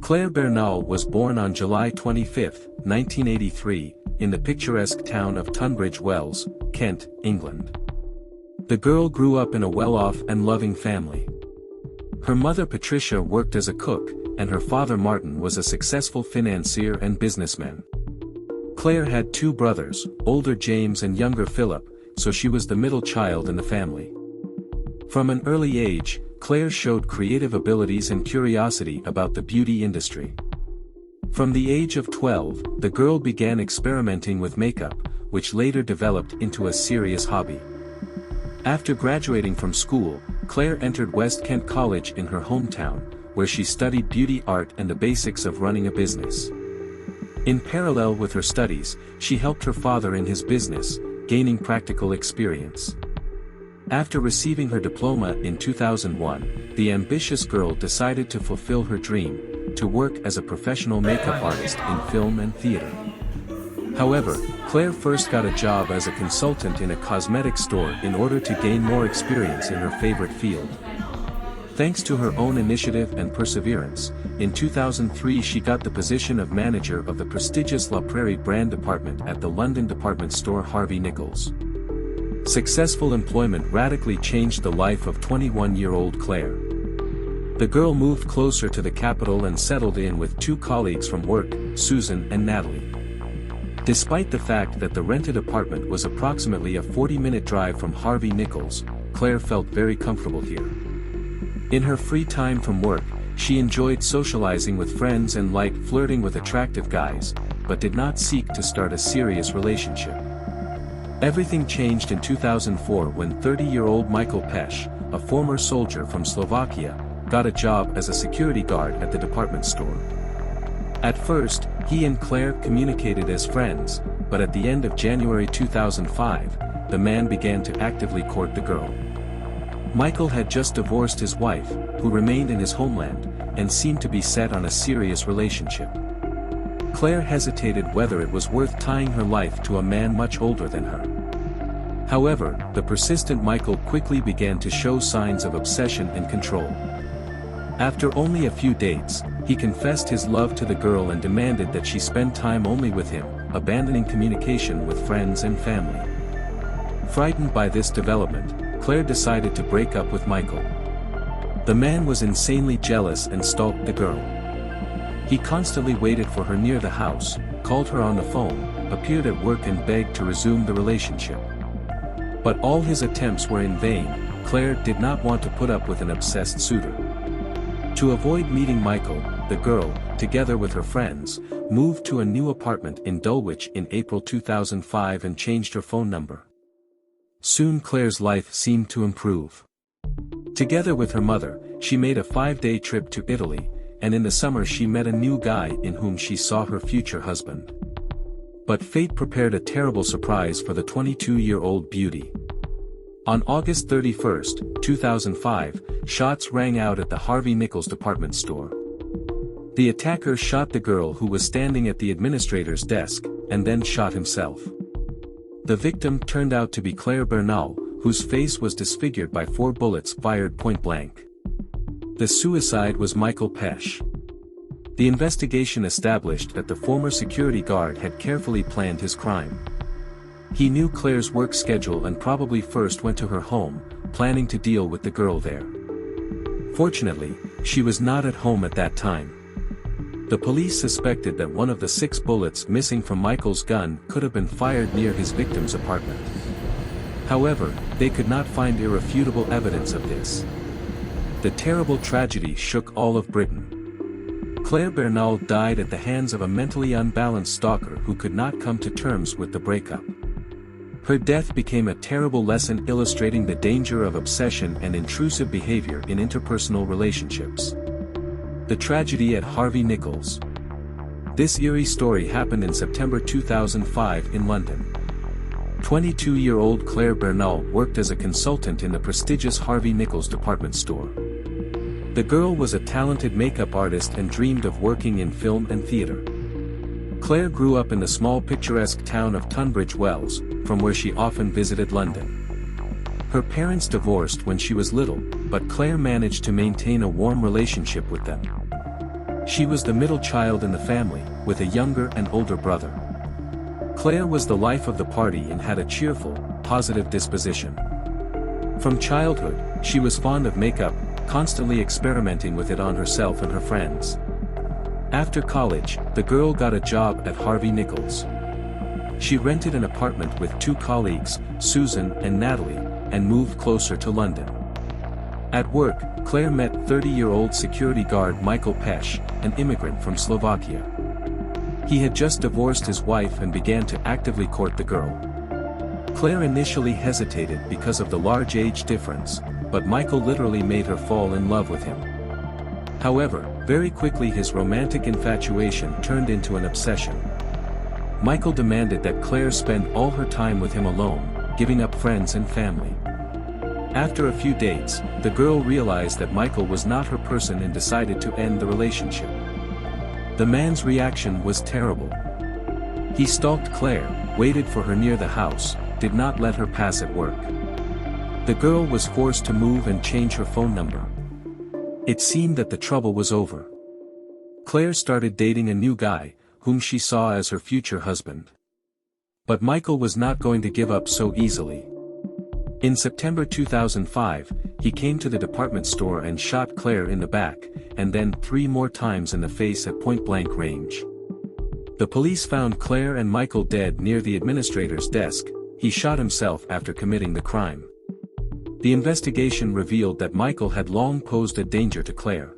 Claire Bernal was born on July 25, 1983, in the picturesque town of Tunbridge Wells, Kent, England. The girl grew up in a well-off and loving family. Her mother Patricia worked as a cook, and her father Martin was a successful financier and businessman. Claire had two brothers, older James and younger Philip, so she was the middle child in the family. From an early age, Claire showed creative abilities and curiosity about the beauty industry. From the age of 12, the girl began experimenting with makeup, which later developed into a serious hobby. After graduating from school, Claire entered West Kent College in her hometown, where she studied beauty art and the basics of running a business. In parallel with her studies, she helped her father in his business, gaining practical experience. After receiving her diploma in 2001, the ambitious girl decided to fulfill her dream, to work as a professional makeup artist in film and theater. However, Claire first got a job as a consultant in a cosmetic store in order to gain more experience in her favorite field. Thanks to her own initiative and perseverance, in 2003 she got the position of manager of the prestigious La Prairie brand department at the London department store Harvey Nichols. Successful employment radically changed the life of 21-year-old Claire. The girl moved closer to the capital and settled in with two colleagues from work, Susan and Natalie. Despite the fact that the rented apartment was approximately a 40-minute drive from Harvey Nichols, Claire felt very comfortable here. In her free time from work, she enjoyed socializing with friends and liked flirting with attractive guys, but did not seek to start a serious relationship. Everything changed in 2004 when 30-year-old Michael Pech, a former soldier from Slovakia, got a job as a security guard at the department store. At first, he and Claire communicated as friends, but at the end of January 2005, the man began to actively court the girl. Michael had just divorced his wife, who remained in his homeland, and seemed to be set on a serious relationship. Claire hesitated whether it was worth tying her life to a man much older than her. However, the persistent Michael quickly began to show signs of obsession and control. After only a few dates, he confessed his love to the girl and demanded that she spend time only with him, abandoning communication with friends and family. Frightened by this development, Claire decided to break up with Michael. The man was insanely jealous and stalked the girl. He constantly waited for her near the house, called her on the phone, appeared at work and begged to resume the relationship. But all his attempts were in vain. Claire did not want to put up with an obsessed suitor. To avoid meeting Michael, the girl, together with her friends, moved to a new apartment in Dulwich in April 2005 and changed her phone number. Soon Claire's life seemed to improve. Together with her mother, she made a 5-day trip to Italy, and in the summer she met a new guy in whom she saw her future husband. But fate prepared a terrible surprise for the 22-year-old beauty. On August 31, 2005, shots rang out at the Harvey Nichols department store. The attacker shot the girl who was standing at the administrator's desk, and then shot himself. The victim turned out to be Claire Bernal, whose face was disfigured by 4 bullets fired point-blank. The suicide was Michael Pech. The investigation established that the former security guard had carefully planned his crime. He knew Claire's work schedule and probably first went to her home, planning to deal with the girl there. Fortunately, she was not at home at that time. The police suspected that one of the 6 bullets missing from Michael's gun could have been fired near his victim's apartment. However, they could not find irrefutable evidence of this. The terrible tragedy shook all of Britain. Claire Bernal died at the hands of a mentally unbalanced stalker who could not come to terms with the breakup. Her death became a terrible lesson illustrating the danger of obsession and intrusive behavior in interpersonal relationships. The tragedy at Harvey Nichols. This eerie story happened in September 2005 in London. 22-year-old Claire Bernal worked as a consultant in the prestigious Harvey Nichols department store. The girl was a talented makeup artist and dreamed of working in film and theater. Claire grew up in the small picturesque town of Tunbridge Wells, from where she often visited London. Her parents divorced when she was little, but Claire managed to maintain a warm relationship with them. She was the middle child in the family, with a younger and older brother. Claire was the life of the party and had a cheerful, positive disposition. From childhood, she was fond of makeup, constantly experimenting with it on herself and her friends. After college, the girl got a job at Harvey Nichols. She rented an apartment with two colleagues, Susan and Natalie, and moved closer to London. At work, Claire met 30-year-old security guard Michael Pech, an immigrant from Slovakia. He had just divorced his wife and began to actively court the girl. Claire initially hesitated because of the large age difference, but Michael literally made her fall in love with him. However, very quickly his romantic infatuation turned into an obsession. Michael demanded that Claire spend all her time with him alone, giving up friends and family. After a few dates, the girl realized that Michael was not her person and decided to end the relationship. The man's reaction was terrible. He stalked Claire, waited for her near the house, did not let her pass at work. The girl was forced to move and change her phone number. It seemed that the trouble was over. Claire started dating a new guy, whom she saw as her future husband. But Michael was not going to give up so easily. In September 2005, he came to the department store and shot Claire in the back, and then 3 more times in the face at point-blank range. The police found Claire and Michael dead near the administrator's desk. He shot himself after committing the crime. The investigation revealed that Michael had long posed a danger to Claire.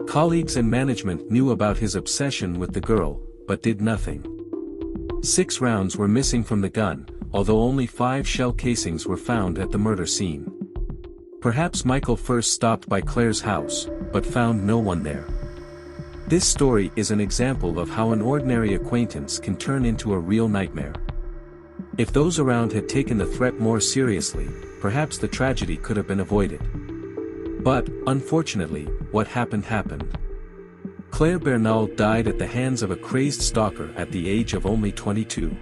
Colleagues and management knew about his obsession with the girl, but did nothing. 6 rounds were missing from the gun, although only 5 shell casings were found at the murder scene. Perhaps Michael first stopped by Claire's house, but found no one there. This story is an example of how an ordinary acquaintance can turn into a real nightmare. If those around had taken the threat more seriously, perhaps the tragedy could have been avoided. But, unfortunately, what happened happened. Claire Bernal died at the hands of a crazed stalker at the age of only 22.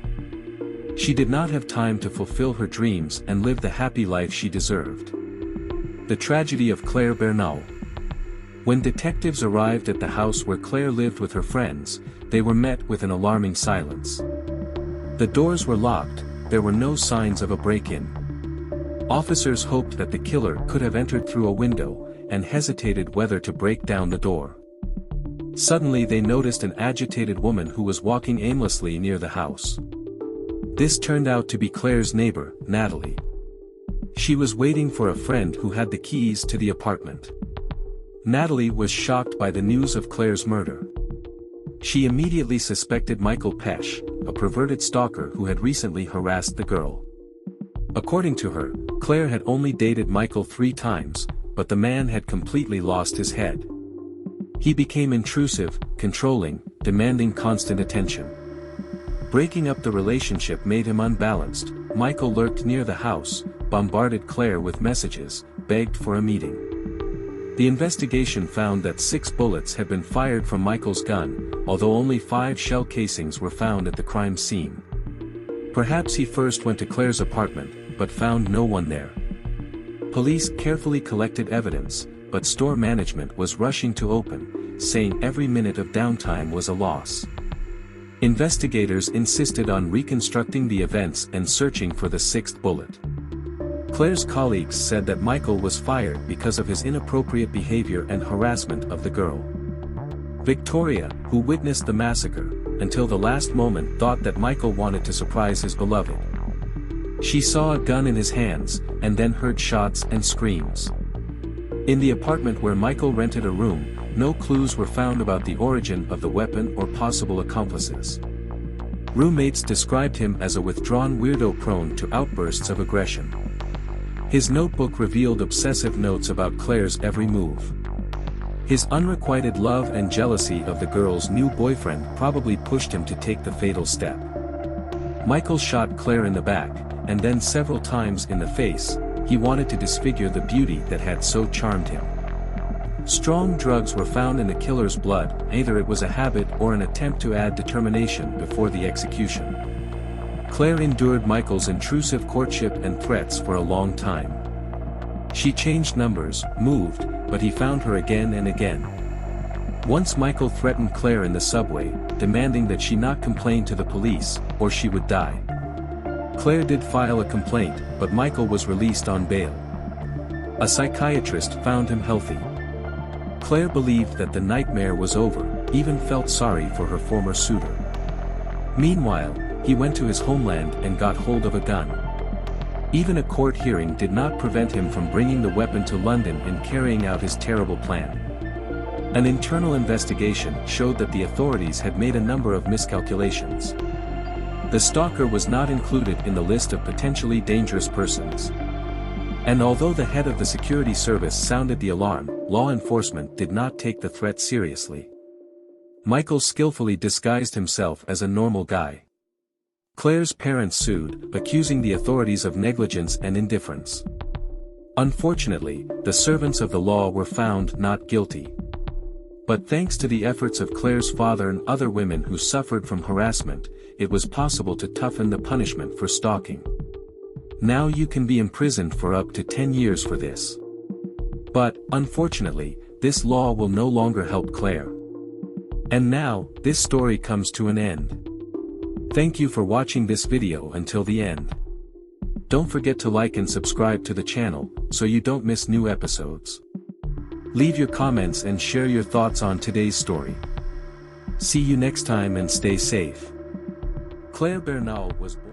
She did not have time to fulfill her dreams and live the happy life she deserved. The tragedy of Claire Bernal. When detectives arrived at the house where Claire lived with her friends, they were met with an alarming silence. The doors were locked, there were no signs of a break-in. Officers hoped that the killer could have entered through a window, and hesitated whether to break down the door. Suddenly they noticed an agitated woman who was walking aimlessly near the house. This turned out to be Claire's neighbor, Natalie. She was waiting for a friend who had the keys to the apartment. Natalie was shocked by the news of Claire's murder. She immediately suspected Michael Pech, a perverted stalker who had recently harassed the girl. According to her, Claire had only dated Michael 3 times, but the man had completely lost his head. He became intrusive, controlling, demanding constant attention. Breaking up the relationship made him unbalanced. Michael lurked near the house, bombarded Claire with messages, begged for a meeting. The investigation found that 6 bullets had been fired from Michael's gun, although only 5 shell casings were found at the crime scene. Perhaps he first went to Claire's apartment, but found no one there. Police carefully collected evidence, but store management was rushing to open, saying every minute of downtime was a loss. Investigators insisted on reconstructing the events and searching for the 6th bullet. Claire's colleagues said that Michael was fired because of his inappropriate behavior and harassment of the girl. Victoria, who witnessed the massacre, until the last moment thought that Michael wanted to surprise his beloved. She saw a gun in his hands, and then heard shots and screams. In the apartment where Michael rented a room, no clues were found about the origin of the weapon or possible accomplices. Roommates described him as a withdrawn weirdo prone to outbursts of aggression. His notebook revealed obsessive notes about Claire's every move. His unrequited love and jealousy of the girl's new boyfriend probably pushed him to take the fatal step. Michael shot Claire in the back, and then several times in the face. He wanted to disfigure the beauty that had so charmed him. Strong drugs were found in the killer's blood, either it was a habit or an attempt to add determination before the execution. Claire endured Michael's intrusive courtship and threats for a long time. She changed numbers, moved, but he found her again and again. Once Michael threatened Claire in the subway, demanding that she not complain to the police, or she would die. Claire did file a complaint, but Michael was released on bail. A psychiatrist found him healthy. Claire believed that the nightmare was over, even felt sorry for her former suitor. Meanwhile, he went to his homeland and got hold of a gun. Even a court hearing did not prevent him from bringing the weapon to London and carrying out his terrible plan. An internal investigation showed that the authorities had made a number of miscalculations. The stalker was not included in the list of potentially dangerous persons. And although the head of the security service sounded the alarm, law enforcement did not take the threat seriously. Michael skillfully disguised himself as a normal guy. Claire's parents sued, accusing the authorities of negligence and indifference. Unfortunately, the servants of the law were found not guilty. But thanks to the efforts of Claire's father and other women who suffered from harassment, it was possible to toughen the punishment for stalking. Now you can be imprisoned for up to 10 years for this. But, unfortunately, this law will no longer help Claire. And now, this story comes to an end. Thank you for watching this video until the end. Don't forget to like and subscribe to the channel, so you don't miss new episodes. Leave your comments and share your thoughts on today's story. See you next time and stay safe. Claire Bernal was born